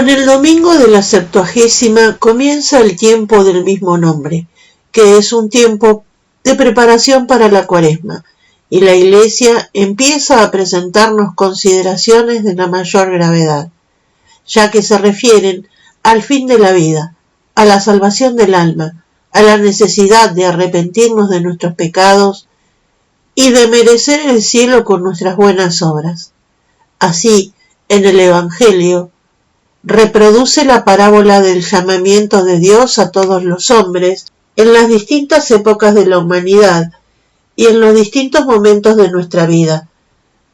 Con el domingo de la Septuagésima comienza el tiempo del mismo nombre, que es un tiempo de preparación para la Cuaresma, y la Iglesia empieza a presentarnos consideraciones de la mayor gravedad, ya que se refieren al fin de la vida, a la salvación del alma, a la necesidad de arrepentirnos de nuestros pecados y de merecer el cielo con nuestras buenas obras. Así, en el Evangelio, reproduce la parábola del llamamiento de Dios a todos los hombres en las distintas épocas de la humanidad y en los distintos momentos de nuestra vida,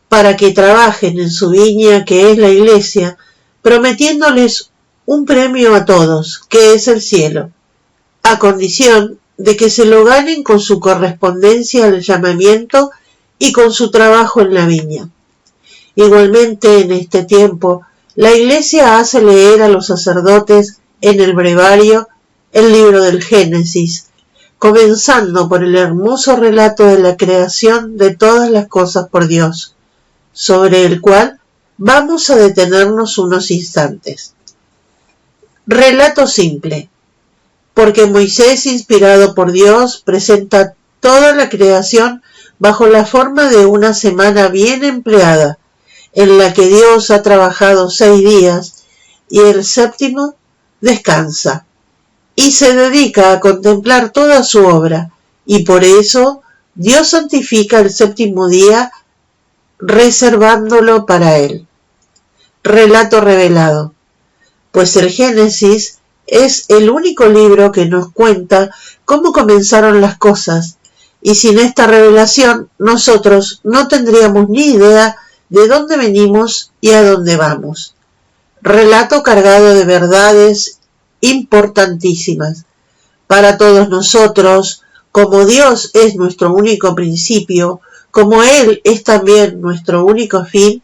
para que trabajen en su viña que es la Iglesia, prometiéndoles un premio a todos, que es el cielo, a condición de que se lo ganen con su correspondencia al llamamiento y con su trabajo en la viña. Igualmente, en este tiempo, la Iglesia hace leer a los sacerdotes en el breviario el libro del Génesis, comenzando por el hermoso relato de la creación de todas las cosas por Dios, sobre el cual vamos a detenernos unos instantes. Relato simple, porque Moisés, inspirado por Dios, presenta toda la creación bajo la forma de una semana bien empleada, en la que Dios ha trabajado 6 días y el séptimo descansa, y se dedica a contemplar toda su obra, y por eso Dios santifica el séptimo día reservándolo para él. Relato revelado, pues el Génesis es el único libro que nos cuenta cómo comenzaron las cosas, y sin esta revelación nosotros no tendríamos ni idea de dónde venimos y a dónde vamos. Relato cargado de verdades importantísimas para todos nosotros, como Dios es nuestro único principio, como Él es también nuestro único fin,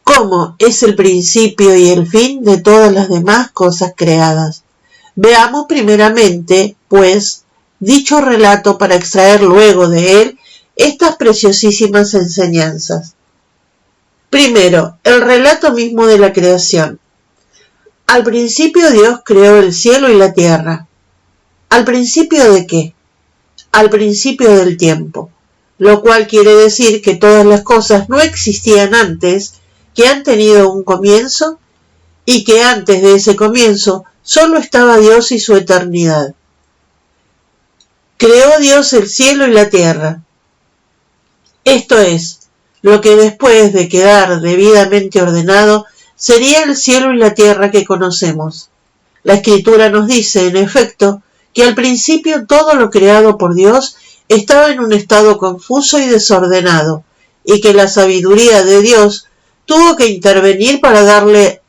como es el principio y el fin de todas las demás cosas creadas. Veamos primeramente, pues, dicho relato para extraer luego de él estas preciosísimas enseñanzas. Primero, el relato mismo de la creación. Al principio Dios creó el cielo y la tierra. ¿Al principio de qué? Al principio del tiempo, lo cual quiere decir que todas las cosas no existían antes, que han tenido un comienzo y que antes de ese comienzo solo estaba Dios y su eternidad. Creó Dios el cielo y la tierra. Esto es, lo que después de quedar debidamente ordenado sería el cielo y la tierra que conocemos. La Escritura nos dice, en efecto, que al principio todo lo creado por Dios estaba en un estado confuso y desordenado, y que la sabiduría de Dios tuvo que intervenir para darle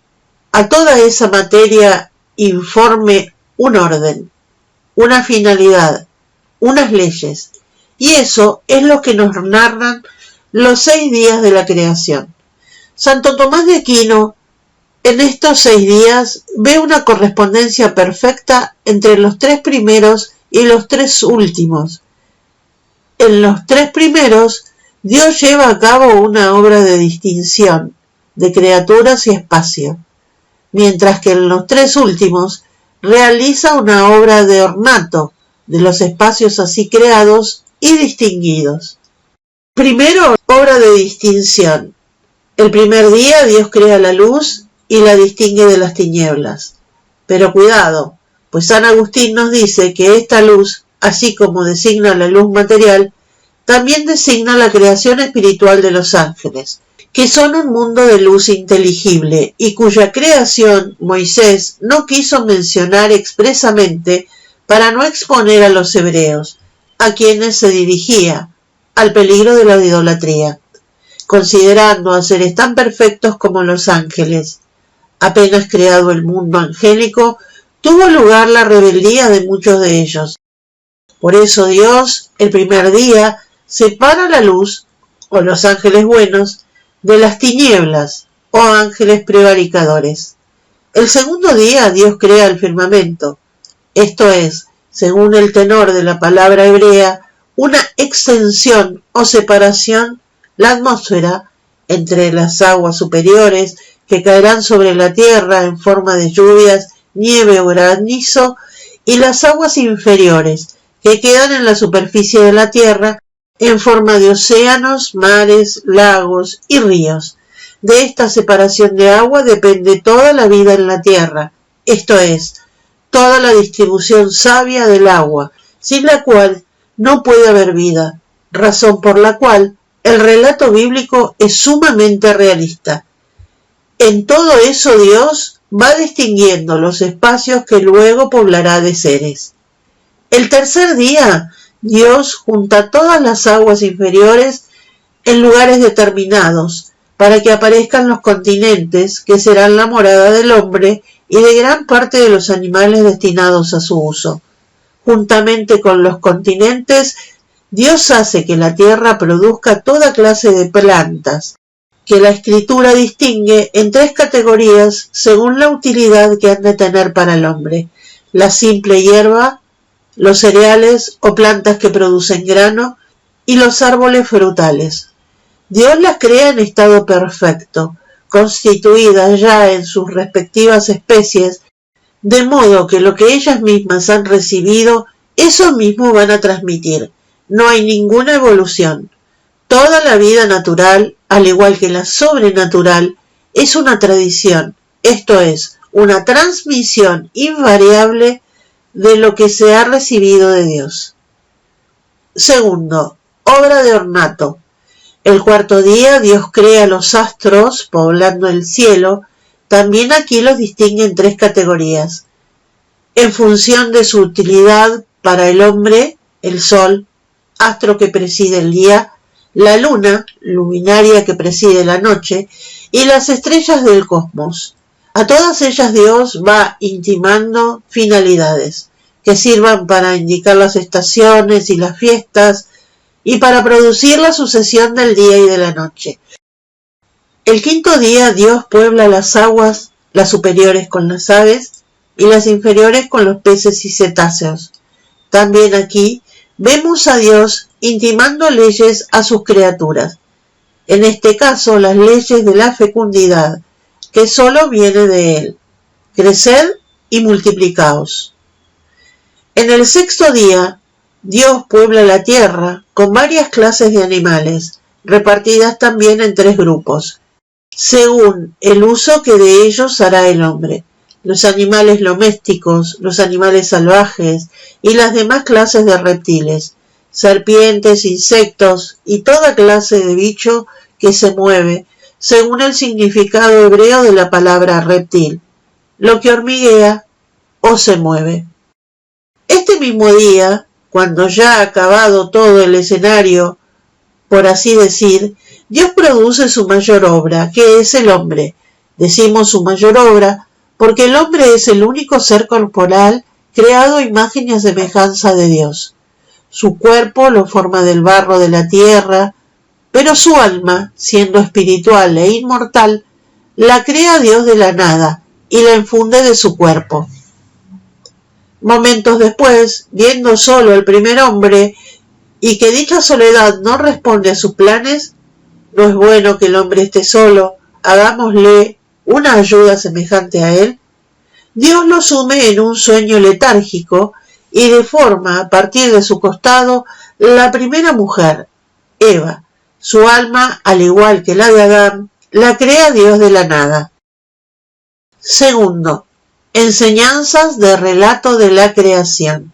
a toda esa materia informe un orden, una finalidad, unas leyes, y eso es lo que nos narran los 6 días de la creación. Santo Tomás de Aquino en estos 6 días ve una correspondencia perfecta entre los 3 primeros y los 3 últimos. En los 3 primeros, Dios lleva a cabo una obra de distinción de criaturas y espacio, mientras que en los 3 últimos realiza una obra de ornato de los espacios así creados y distinguidos. Primero, obra de distinción. El primer día Dios crea la luz y la distingue de las tinieblas. Pero cuidado, pues San Agustín nos dice que esta luz, así como designa la luz material, también designa la creación espiritual de los ángeles, que son un mundo de luz inteligible y cuya creación Moisés no quiso mencionar expresamente para no exponer a los hebreos, a quienes se dirigía, al peligro de la idolatría, considerando a seres tan perfectos como los ángeles. Apenas creado el mundo angélico, tuvo lugar la rebeldía de muchos de ellos. Por eso Dios, el primer día, separa la luz, o los ángeles buenos, de las tinieblas, o ángeles prevaricadores. El segundo día Dios crea el firmamento, esto es, según el tenor de la palabra hebrea, una extensión o separación, la atmósfera, entre las aguas superiores que caerán sobre la tierra en forma de lluvias, nieve o granizo, y las aguas inferiores, que quedan en la superficie de la tierra en forma de océanos, mares, lagos y ríos. De esta separación de agua depende toda la vida en la tierra, esto es, toda la distribución sabia del agua, sin la cual no puede haber vida, razón por la cual el relato bíblico es sumamente realista. En todo eso Dios va distinguiendo los espacios que luego poblará de seres. El tercer día, Dios junta todas las aguas inferiores en lugares determinados, para que aparezcan los continentes, que serán la morada del hombre y de gran parte de los animales destinados a su uso. Juntamente con los continentes, Dios hace que la tierra produzca toda clase de plantas, que la Escritura distingue en 3 categorías según la utilidad que han de tener para el hombre: la simple hierba, los cereales o plantas que producen grano, y los árboles frutales. Dios las crea en estado perfecto, constituidas ya en sus respectivas especies, de modo que lo que ellas mismas han recibido, eso mismo van a transmitir. No hay ninguna evolución. Toda la vida natural, al igual que la sobrenatural, es una tradición, esto es, una transmisión invariable de lo que se ha recibido de Dios. Segundo, obra de ornato. El cuarto día Dios crea los astros poblando el cielo. También aquí los distingue en 3 categorías. En función de su utilidad para el hombre, el sol, astro que preside el día, la luna, luminaria que preside la noche, y las estrellas del cosmos. A todas ellas Dios va intimando finalidades, que sirvan para indicar las estaciones y las fiestas, y para producir la sucesión del día y de la noche. El quinto día Dios puebla las aguas, las superiores con las aves, y las inferiores con los peces y cetáceos. También aquí vemos a Dios intimando leyes a sus criaturas, en este caso las leyes de la fecundidad, que sólo viene de Él. Creced y multiplicaos. En el sexto día, Dios puebla la tierra con varias clases de animales, repartidas también en 3 grupos, según el uso que de ellos hará el hombre: los animales domésticos, los animales salvajes y las demás clases de reptiles, serpientes, insectos y toda clase de bicho que se mueve, según el significado hebreo de la palabra reptil, lo que hormiguea o se mueve. Este mismo día, cuando ya ha acabado todo el escenario, por así decir, Dios produce su mayor obra, que es el hombre. Decimos su mayor obra porque el hombre es el único ser corporal creado a imagen y a semejanza de Dios. Su cuerpo lo forma del barro de la tierra, pero su alma, siendo espiritual e inmortal, la crea Dios de la nada y la infunde de su cuerpo. Momentos después, viendo solo el primer hombre y que dicha soledad no responde a sus planes, no es bueno que el hombre esté solo, hagámosle una ayuda semejante a él. Dios lo sume en un sueño letárgico y deforma a partir de su costado la primera mujer, Eva. Su alma, al igual que la de Adán, la crea Dios de la nada. Segundo, enseñanzas de relato de la creación.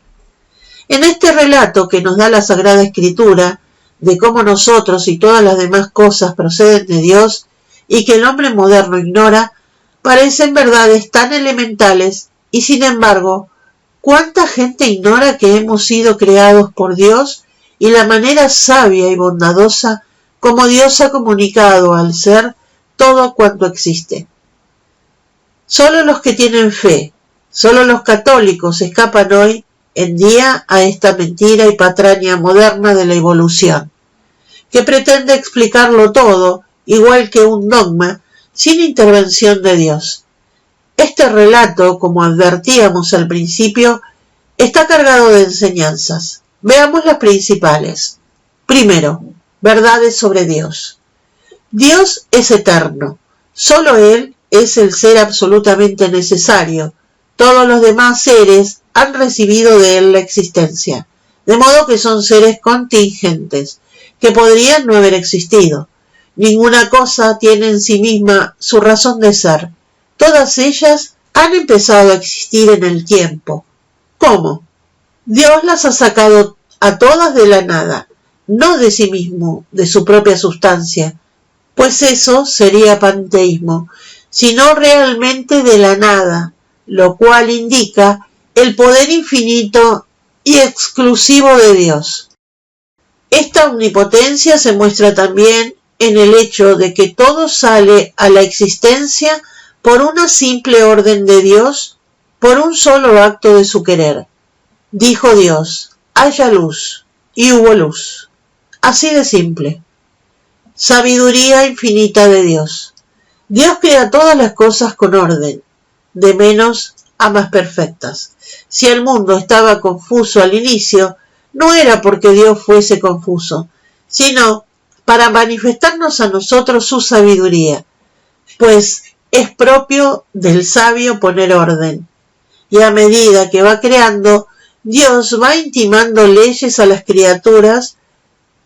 En este relato que nos da la Sagrada Escritura, de cómo nosotros y todas las demás cosas proceden de Dios y que el hombre moderno ignora, parecen verdades tan elementales y sin embargo, ¿cuánta gente ignora que hemos sido creados por Dios y la manera sabia y bondadosa como Dios ha comunicado al ser todo cuanto existe? Solo los que tienen fe, solo los católicos escapan hoy en día a esta mentira y patraña moderna de la evolución, que pretende explicarlo todo, igual que un dogma, sin intervención de Dios. Este relato, como advertíamos al principio, está cargado de enseñanzas. Veamos las principales. Primero, verdades sobre Dios. Dios es eterno. Solo Él es el ser absolutamente necesario. Todos los demás seres han recibido de él la existencia, de modo que son seres contingentes, que podrían no haber existido. Ninguna cosa tiene en sí misma su razón de ser. Todas ellas han empezado a existir en el tiempo. ¿Cómo? Dios las ha sacado a todas de la nada, no de sí mismo, de su propia sustancia, pues eso sería panteísmo, sino realmente de la nada, lo cual indica el poder infinito y exclusivo de Dios. Esta omnipotencia se muestra también en el hecho de que todo sale a la existencia por una simple orden de Dios, por un solo acto de su querer. Dijo Dios, haya luz, y hubo luz. Así de simple. Sabiduría infinita de Dios. Dios crea todas las cosas con orden, de menos a más perfectas. Si el mundo estaba confuso al inicio, no era porque Dios fuese confuso, sino para manifestarnos a nosotros su sabiduría, pues es propio del sabio poner orden. Y a medida que va creando, Dios va intimando leyes a las criaturas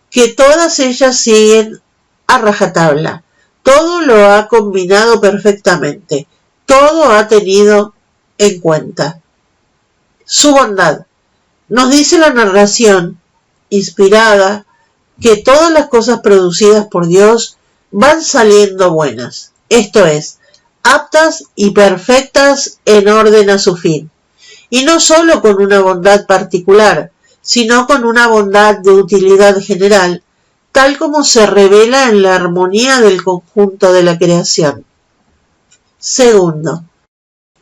que todas ellas siguen a rajatabla. Todo lo ha combinado perfectamente, todo ha tenido en cuenta. Su bondad. Nos dice la narración inspirada que todas las cosas producidas por Dios van saliendo buenas, esto es, aptas y perfectas en orden a su fin, y no sólo con una bondad particular, sino con una bondad de utilidad general, tal como se revela en la armonía del conjunto de la creación. Segundo,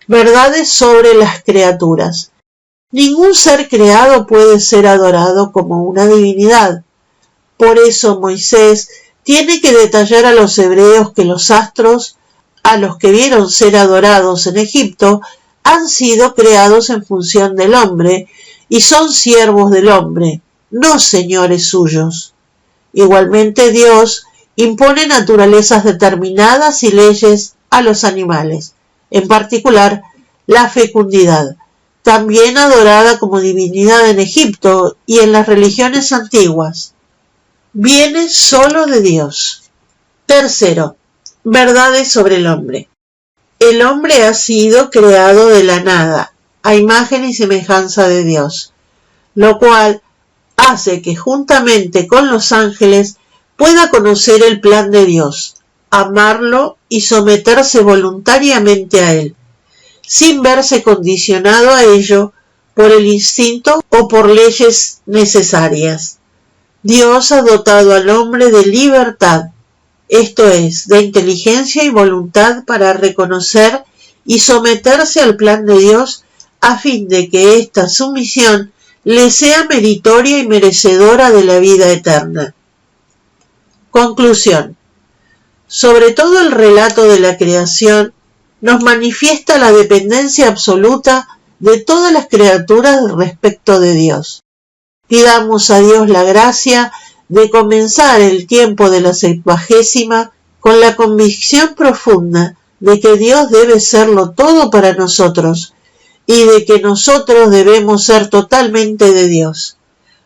verdades sobre las criaturas. Ningún ser creado puede ser adorado como una divinidad. Por eso Moisés tiene que detallar a los hebreos que los astros, a los que vieron ser adorados en Egipto, han sido creados en función del hombre y son siervos del hombre, no señores suyos. Igualmente Dios impone naturalezas determinadas y leyes a los animales, en particular la fecundidad, también adorada como divinidad en Egipto y en las religiones antiguas. Viene solo de Dios. Tercero, verdades sobre el hombre. El hombre ha sido creado de la nada, a imagen y semejanza de Dios, lo cual hace que juntamente con los ángeles pueda conocer el plan de Dios, amarlo y someterse voluntariamente a él, sin verse condicionado a ello por el instinto o por leyes necesarias. Dios ha dotado al hombre de libertad, esto es, de inteligencia y voluntad para reconocer y someterse al plan de Dios a fin de que esta sumisión le sea meritoria y merecedora de la vida eterna. Conclusión. Sobre todo el relato de la creación nos manifiesta la dependencia absoluta de todas las criaturas respecto de Dios. Pidamos a Dios la gracia de comenzar el tiempo de la 60ª con la convicción profunda de que Dios debe serlo todo para nosotros y de que nosotros debemos ser totalmente de Dios,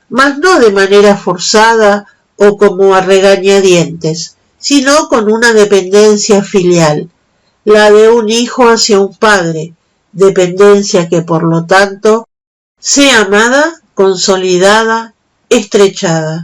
mas no de manera forzada o como a regañadientes, sino con una dependencia filial, la de un hijo hacia un padre, dependencia que por lo tanto sea amada, consolidada, estrechada.